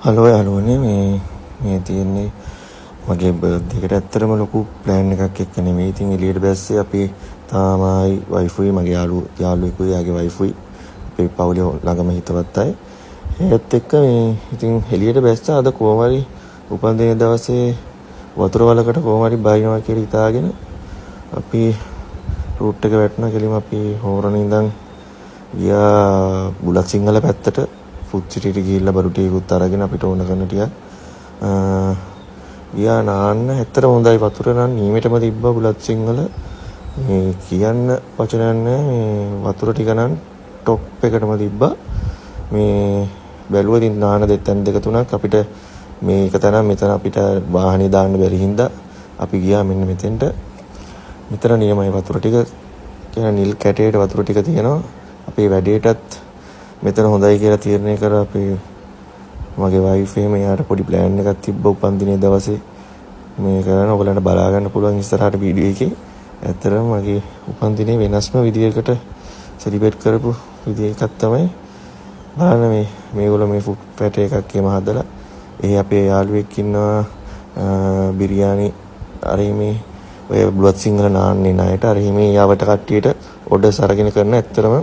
Hello යාළුවනේ මේ තියෙන්නේ මගේ බර්ත්ඩේ එකට ඇත්තටම ලොකු ප්ලෑන් එකක් එක්ක නෙමෙයි. ඉතින් එළියට බැස්සේ අපි තාමයි වයිෆුයි මගේ යාළුවෙකුයි යාගේ වයිෆුයි අපේ පවුලේ ළඟම හිතවත් අය. ඒත් එක්ක මේ ඉතින් එළියට බැස්සා අද කොහොම හරි උපන්දින දවසේ වතුර වලකට කොහොම හරි බයිනවා කියලා හිතාගෙන අපි රූට් එක වැටුණා. කෙලිම අපි හෝරණ ඉඳන් ගියා බුලත් සිංහල පැත්තට. ෆුඩ් සිටියට ගිහිල්ලා බඩු ටිකකුත් අරගෙන අපිට ඕන කරන ටික ගියා නාන්න. ඇත්තට හොඳයි වතුර නම් නීමෙටම තිබ්බා බුලත් සිංහල. මේ කියන්න වචනයක් නැහැ. මේ වතුර ටික නම් টොප් එකටම තිබ්බා. මේ බැලුවා ඉතින් නාන දෙතෙන් දෙක තුනක් අපිට මේක තන මෙතන අපිට වාහනේ දාන්න බැරි හින්දා අපි ගියා මෙන්න මෙතෙන්ට. මෙතන නියමයි වතුර ටික කියන නිල් කැටේට වතුර ටික තියෙනවා. අපේ වැඩේටත් මෙතන හොඳයි කියලා තීරණය කරා. අපි මගේ වයිෆ් එහෙම යාට පොඩි ප්ලෑන් එකක් තිබ්බ උපන්දිනේ දවසේ මේ කරන ඔයගලන්ට බලා ගන්න පුළුවන් ඉස්සරහට වීඩියෝ එකේ. ඇත්තටම මගේ උපන්දිනේ වෙනස්ම විදියකට සෙලිබ්‍රේට් කරපු විදිය එකක් තමයි බලන්න මේගොල්ලෝ මේ ෆුඩ් පැට් එකක් එහෙම හදලා ඒ අපේ යාළුවෙක් ඉන්නවා බිරියානි අරීමේ ඔය බුලත් සිංහල නාන්නේ ණයට අරීමේ යවට කට්ටියට ඔඩර්ස් අරගෙන කරන. ඇත්තටම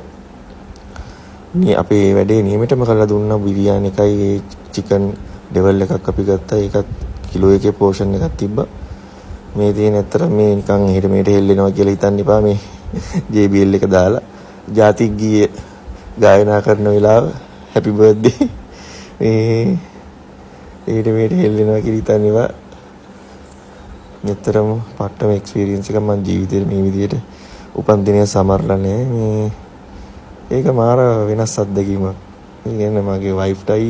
අපේ වැඩේ නියමෙටම කරලා දුන්නා. බිරියානි එකයි ඒ චිකන් ඩෙවල් එකක් අපි ගත්තා. ඒකත් කිලෝ එකේ පෝෂන් එකක් තිබ්බා. මේ තියෙන ඇත්තට මේ නිකන් එහෙට මෙහෙට හෙල්ලෙනවා කියලා හිතන්න එපා. මේ JBL එක දාලා ජාතික් ගීය ගායනා කරන වෙලාව හැපි බර්ත්ඩේ මේ එහෙට මෙහෙට හෙල්ලෙනවා කියලා හිතන්න එපා. මෙතරම් පට්ටම එක්ස්පීරියන්ස් එකක් මම ජීවිතේ මේ විදිහට උපන්දිනය සමරලා නැහැ. මේ ඒක මාර වෙනස් අත්දැකීමක්. ඒ කියන්නේ මගේ වයිෆ්ටයි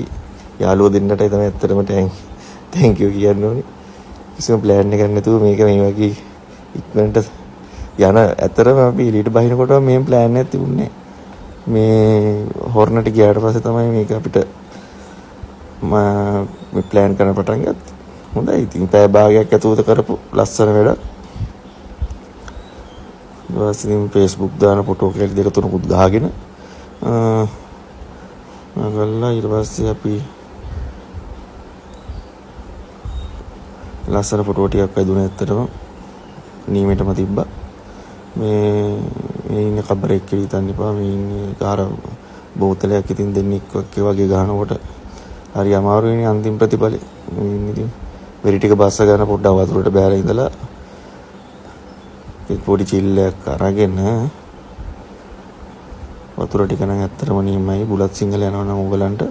යාළුවෝ දෙන්නටයි තමයි ඇත්තටම thank you කියන්න ඕනේ. කිසිම ප්ලෑන් එකක් නැතුව මේක මේ වගේ ඉක්මනට යන ඇත්තටම අපි එළියට බහිනකොට මේ ප්ලෑන් එකක් තිබුණේ මේ හොර්නට ගියාට පස්සේ තමයි මේක අපිට මේ ප්ලෑන් කරන්න පටන් ගත්තේ. හොඳයි. ඉතින් පැය භාගයක් ඇතුළත කරපු ලස්සන වැඩක්. ඊපස්සේ Facebook දාන ෆොටෝ කෙනෙක් දෙක තුනකුත් ගහගෙන ගල්ලා ඊට පස්සේ අපි ලස්සන ෆොටෝ ටිකක් ඇදුණා. ඇත්තටම නීමෙටම තිබ්බා. මේ ඉන්න කබරෙක් කියලා හිතන්න එපා. මේ ඉන්නේ කාර බෝතලයක් ඉතින් දෙන්නෙක් වගේ ගහනකොට හරි අමාරුයිනේ අන්තිම ප්‍රතිඵලෙ. ඉතින් වෙරි ටික බස්ස ගන්න පොඩ්ඩක් වතුරට බෑලා ඉඳලා පොඩි චිල්ලයක් අරගෙන වතුර ටික නම් ඇත්තටම නියමයි. බුලත් සිංහල යනවා නම් ඕගලන්ට